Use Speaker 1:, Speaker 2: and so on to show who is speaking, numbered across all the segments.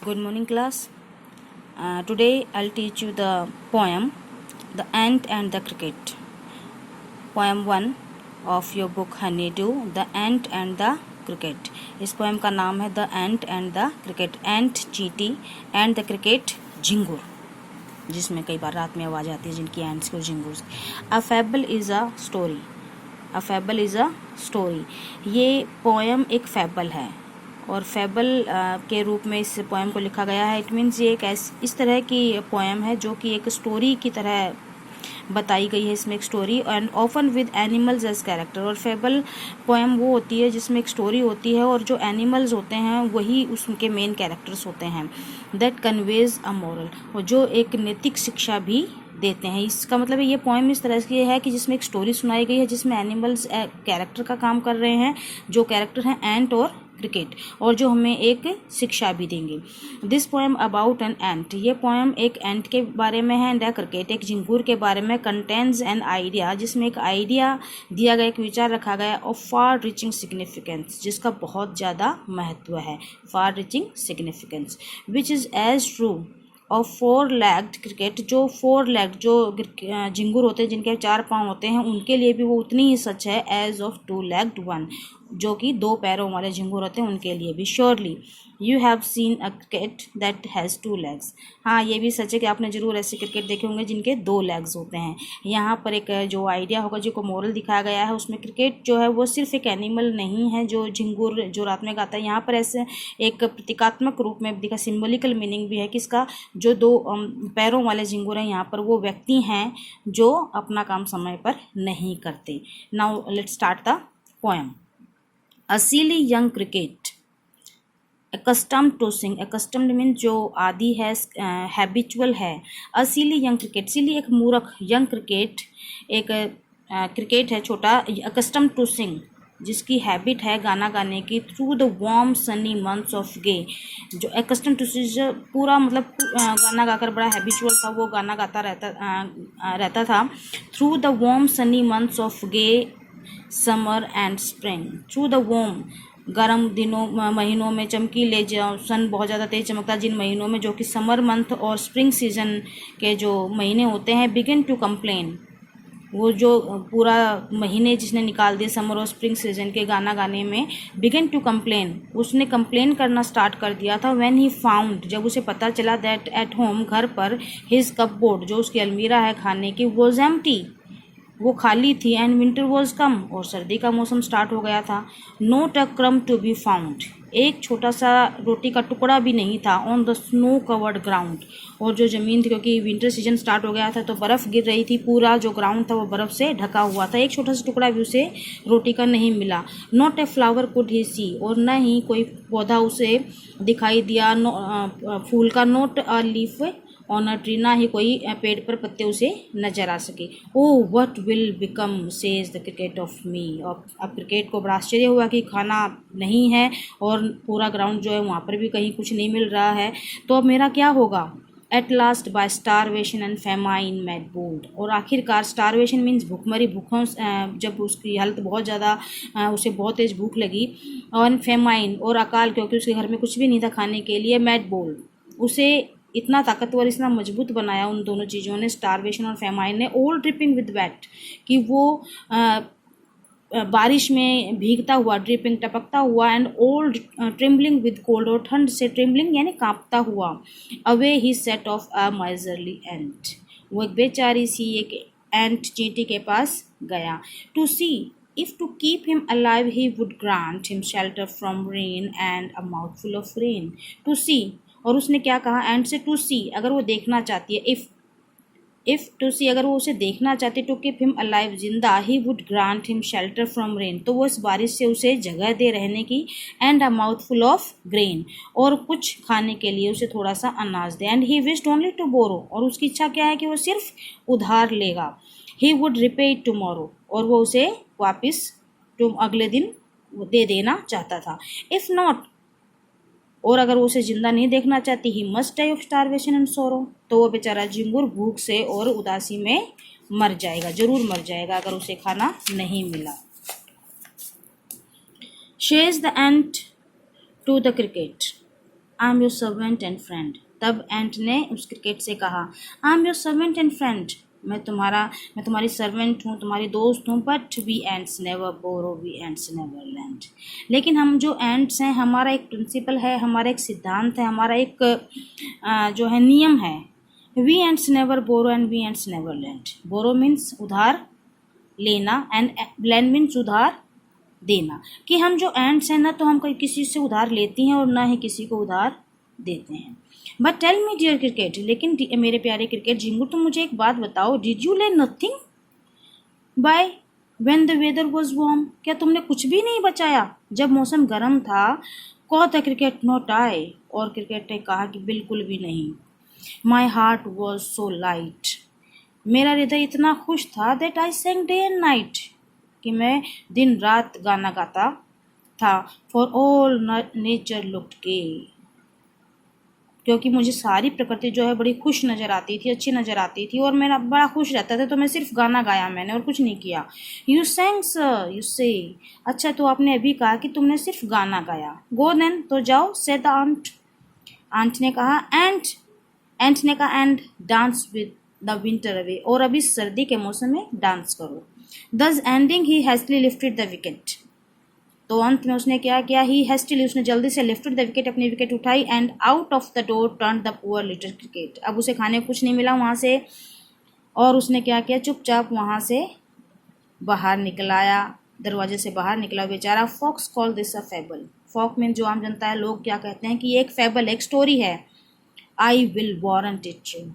Speaker 1: Good morning, class. Today I'll teach you the poem The Ant and the Cricket. Poem 1 of your book Honeydew, The Ant and the Cricket. इस poem का नाम है The Ant and the Cricket. Ant चींटी and the Cricket झिंगुर, जिसमें कई बार रात में आवाज़ आती है जिनकी एंट्स को झिंगुर से. A fable is a story. A fable is a story. ये पोएम एक फैबल है और फैबल के रूप में इस पोएम को लिखा गया है. इट मीन्स ये एक इस तरह की पोएम है जो कि एक स्टोरी की तरह बताई गई है. इसमें एक story and often with animals as character. और फैबल पोएम वो होती है जिसमें एक स्टोरी होती है और जो एनिमल्स होते हैं वही उसके मेन कैरेक्टर्स होते हैं. दैट कन्वेज अ मोरल, और जो एक नैतिक शिक्षा भी देते हैं. इसका मतलब ये पोएम इस तरह की है कि जिसमें एक स्टोरी सुनाई गई है जिसमें एनिमल्स कैरेक्टर का काम कर रहे हैं, जो कैरेक्टर हैं एंट और क्रिकेट, और जो हमें एक शिक्षा भी देंगे. This poem about an ant. ये पोएम एक एंट के बारे में है एंड अ क्रिकेट, एक झिंगुर के बारे में. कंटेन्स एन आइडिया, जिसमें एक आइडिया दिया गया, एक विचार रखा गया ऑफ फार रीचिंग सिग्निफिकेंस, जिसका बहुत ज़्यादा महत्व है. Far reaching significance which is as true और फोर लेग्ड क्रिकेट. जो फोर लेग्ड जो झिंगुर होते हैं जिनके 4 पाँव होते हैं उनके लिए भी वो उतनी ही सच है एज ऑफ 2 लेग्ड वन, जो कि 2 पैरों वाले झिंगुर होते हैं उनके लिए भी. Surely you have seen a cricket that has 2 legs. हाँ, ये भी सच है कि आपने ज़रूर ऐसे क्रिकेट देखे होंगे जिनके 2 लेग्स होते हैं. यहाँ पर एक जो आइडिया होगा, जो को मोरल दिखाया गया है, उसमें क्रिकेट जो है वो सिर्फ एक एनिमल नहीं है जो झिंगुर जो रात में गाता है. यहाँ पर ऐसे एक प्रतीकात्मक रूप में दिखा, सिम्बोलिकल मीनिंग भी है कि इसका जो 2 पैरों वाले झिंगुर हैं यहाँ पर वो व्यक्ति हैं जो अपना काम समय पर नहीं करते. Now let's start the poem. A silly young cricket, accustomed to sing. Accustomed means जो आदि है, habitual है. A silly young cricket, silly एक मूर्ख, young cricket एक क्रिकेट है छोटा. accustomed to sing, जिसकी हैबिट है गाना गाने की. Through the warm sunny months of gay, जो accustomed to sing पूरा मतलब गाना गाकर बड़ा हैबिचुअल था, वो गाना गाता रहता था. Through the warm sunny months of gay summer and spring. Through the warm, गर्म दिनों महीनों में, चमकीले जो सन बहुत ज़्यादा तेज चमकता जिन महीनों में, जो कि समर मंथ और स्प्रिंग सीजन के जो महीने होते हैं. बिगिन टू कंप्लेन, वो जो पूरा महीने जिसने निकाल दिए समर और स्प्रिंग सीजन के गाना गाने में. बिगिन टू कंप्लेन, उसने कंप्लेन करना स्टार्ट कर दिया था. व्हेन ही फाउंड, जब उसे पता चला, दैट एट होम, घर पर, हिज कपबोर्ड, जो उसकी अलमीरा है खाने की, वॉज एम्प्टी, वो खाली थी. एंड विंटर वॉज कम, और सर्दी का मौसम स्टार्ट हो गया था. नोट अ क्रम टू बी फाउंड, एक छोटा सा रोटी का टुकड़ा भी नहीं था. On the snow covered ground, और जो ज़मीन थी, क्योंकि विंटर सीजन स्टार्ट हो गया था तो बर्फ़ गिर रही थी, पूरा जो ग्राउंड था वो बर्फ़ से ढका हुआ था. एक छोटा सा टुकड़ा भी उसे रोटी का नहीं मिला. Not a flower could he see, और न ही कोई पौधा उसे दिखाई दिया, फूल का. Note a leaf on a tree, ना ही कोई पेड़ पर पत्ते उसे नजर आ सके. Oh what will become says the cricket of me. और अब क्रिकेट को बड़ा आश्चर्य हुआ कि खाना नहीं है और पूरा ग्राउंड जो है वहाँ पर भी कहीं कुछ नहीं मिल रहा है, तो अब मेरा क्या होगा. At last by starvation and famine made bold, और आखिरकार स्टारवेशन मीन्स भूखमरी, भूखों जब उसकी हालत बहुत ज़्यादा, उसे बहुत तेज़ भूख लगी. और फेमाइन, और अकाल, क्योंकि उसके घर में कुछ भी नहीं था खाने के लिए. मेड बोल्ड, उसे इतना ताकतवर, इतना मजबूत बनाया उन दोनों चीज़ों ने, स्टारवेशन और फेमाइन ने. ऑल ड्रिपिंग विद वेट, कि वो बारिश में भीगता हुआ, ड्रिपिंग टपकता हुआ. And all trembling with cold, और ठंड से ट्रिम्बलिंग यानी कांपता हुआ. Away he set off a miserly ant, वो एक बेचारी सी एक एंट चींटी के पास गया. To see if to keep him alive he would grant him shelter from rain and a mouthful of rain. To see, और उसने क्या कहा एंड से. टू सी, अगर वो देखना चाहती है. इफ़ टू सी, अगर वो उसे देखना चाहती. टू कीप हिम अलाइव, जिंदा. He would grant him shelter from rain, तो वो इस बारिश से उसे जगह दे रहने की. And a mouthful of grain, और कुछ खाने के लिए उसे थोड़ा सा अनाज दे. And he wished only to borrow, और उसकी इच्छा क्या है कि वो सिर्फ उधार लेगा. He would repay it tomorrow, और वो उसे वापस अगले दिन दे देना चाहता था. इफ़ नॉट, और अगर वो उसे जिंदा नहीं देखना चाहती, he must die of starvation and sorrow, तो वो बेचारा झिंगुर भूख से और उदासी में मर जाएगा, जरूर मर जाएगा अगर उसे खाना नहीं मिला. Says the ant to the cricket. I am your servant and friend. तब एंट ने उस क्रिकेट से कहा, I am your servant and friend, मैं तुम्हारी सर्वेंट हूँ, तुम्हारी दोस्त हूँ, but we ants never borrow, we ants never lend. लेकिन हम जो एंट्स हैं, हमारा एक प्रिंसिपल है, हमारा एक सिद्धांत है, हमारा एक जो है नियम है, we ants never borrow and we ants never lend. Borrow means उधार लेना एंड लैंड मीन्स उधार देना, कि हम जो एंट्स हैं ना तो हम कोई किसी से उधार लेती हैं और ना ही किसी को उधार देते हैं। But tell me dear cricket, लेकिन मेरे प्यारे क्रिकेट झिंगुर, तुम मुझे एक बात बताओ, did you learn nothing by when the weather was warm, क्या तुमने कुछ भी नहीं बचाया जब मौसम गर्म था? कॉ द क्रिकेट, नॉट आई, और क्रिकेट ने कहा कि बिल्कुल भी नहीं। My heart was so light, मेरा हृदय इतना खुश था, that I sang day and night, कि मैं दिन रात गाना गाता था। For all nature looked gay, क्योंकि मुझे सारी प्रकृति जो है बड़ी खुश नज़र आती थी, अच्छी नज़र आती थी, और मेरा बड़ा खुश रहता था, तो मैं सिर्फ गाना गाया मैंने और कुछ नहीं किया। यू सेंग सर, यू से, अच्छा तो आपने अभी कहा कि तुमने सिर्फ गाना गाया। गो देन, तो जाओ, सेड द आंट, आंट ने कहा, एंट ने कहा, and dance with the winter away, और अभी सर्दी के मौसम में डांस करो। Thus ending he hastily lifted the wicket, तो अंत में उसने क्या किया, ही हैस्टिली, उसने जल्दी से लिफ्टेड द विकेट, अपनी विकेट उठाई, and out of the door turn the poor little cricket. अब उसे खाने को कुछ नहीं मिला वहाँ से, और उसने क्या किया, चुपचाप वहाँ से बाहर निकल आया, दरवाजे से बाहर निकला बेचारा। Folks call this a fable, folk में जो आम जनता है, लोग क्या कहते हैं कि ये एक फेबल, एक स्टोरी है। I will warrant it true,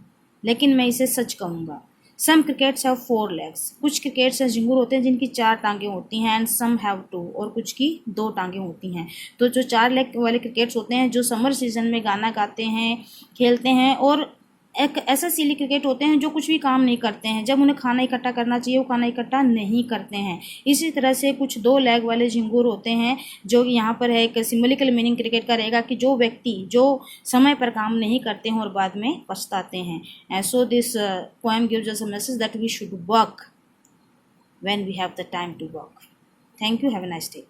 Speaker 1: लेकिन मैं इसे सच कहूँगा। सम क्रिकेट्स हैव 4 legs, कुछ क्रिकेट्स झिंगुर होते हैं जिनकी 4 टांगें होती हैं, एंड सम हैव 2, और कुछ की 2 टांगें होती हैं। तो जो 4 लेग वाले क्रिकेट्स होते हैं, जो समर सीजन में गाना गाते हैं, खेलते हैं, और एक ऐसा सिली क्रिकेट होते हैं जो कुछ भी काम नहीं करते हैं, जब उन्हें खाना इकट्ठा करना चाहिए वो खाना इकट्ठा नहीं करते हैं। इसी तरह से कुछ 2 लेग वाले झिंगुर होते हैं, जो यहाँ पर है एक सिम्बॉलिकल मीनिंग क्रिकेट का रहेगा कि जो व्यक्ति जो समय पर काम नहीं करते हैं और बाद में पछताते हैं। So this poem gives us a message that we should work when we have the time to work. Thank you, have a nice day.